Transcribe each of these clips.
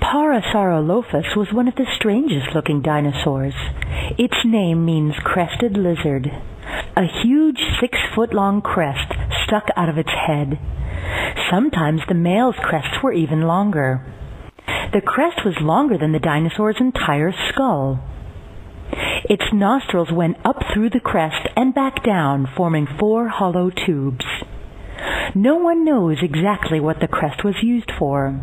Parasarlofus was one of the strangest-looking dinosaurs. Its name means crested lizard. A huge 6-foot-long crest stuck out of its head. Sometimes the male's crests were even longer. The crest was longer than the dinosaur's entire skull. Its nostrils went up through the crest and back down, forming 4 hollow tubes. No one knows exactly what the crest was used for.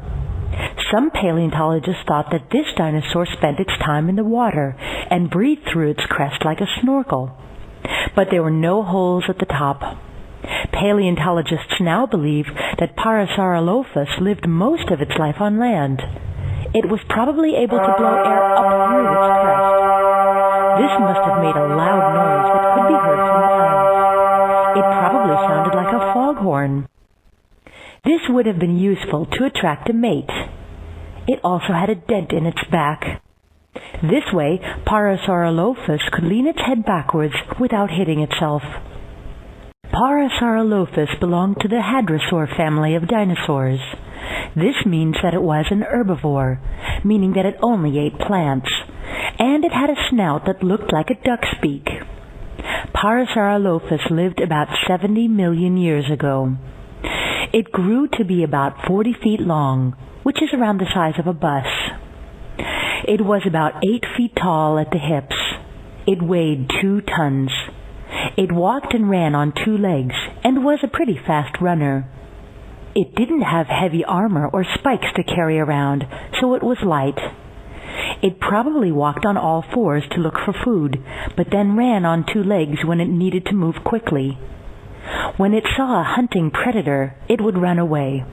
Some paleontologists thought that this dinosaur spent its time in the water and breathed through its crest like a snorkel. But there were no holes at the top. Paleontologists now believe that Parasarlofus lived most of its life on land. It was probably able to blow air up through its crest. This must have made a loud noise that could be heard for miles. It probably sounded like a foghorn. This would have been useful to attract a mate. It also had a dent in its back. This way, Parasarlofus could lean its head backwards without hitting itself. Parasarlofus belonged to the hadrosaur family of dinosaurs. This means that it was an herbivore, meaning that it only ate plants, and it had a snout that looked like a duck's beak. Parasarlofus lived about 70 million years ago. It grew to be about 40 feet long, which is around the size of a bus. It was about 8 feet tall at the hips. It weighed 2 tons. It walked and ran on 2 legs and was a pretty fast runner. It didn't have heavy armor or spikes to carry around, so it was light. It probably walked on all 4s to look for food, but then ran on 2 legs when it needed to move quickly. When it saw a hunting predator, it would run away.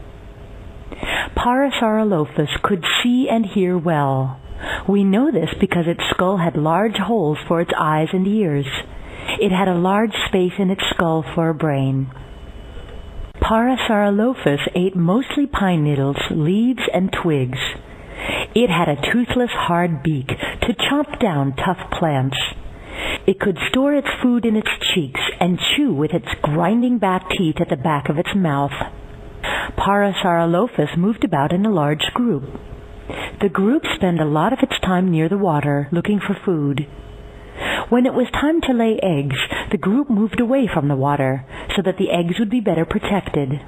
Parasarlofus could see and hear well. We know this because its skull had large holes for its eyes and ears. It had a large space in its skull for a brain. Parasarlofus ate mostly pine needles, leaves, and twigs. It had a toothless, hard beak to chomp down tough plants. It could store its food in its cheeks and chew with its grinding back teeth at the back of its mouth. Parasarlofus moved about in a large group. The group spent a lot of its time near the water, looking for food. When it was time to lay eggs, the group moved away from the water, so that the eggs would be better protected.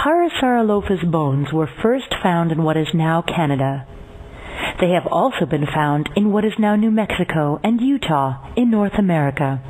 Parasarlofus bones were first found in what is now Canada. They have also been found in what is now New Mexico and Utah in North America.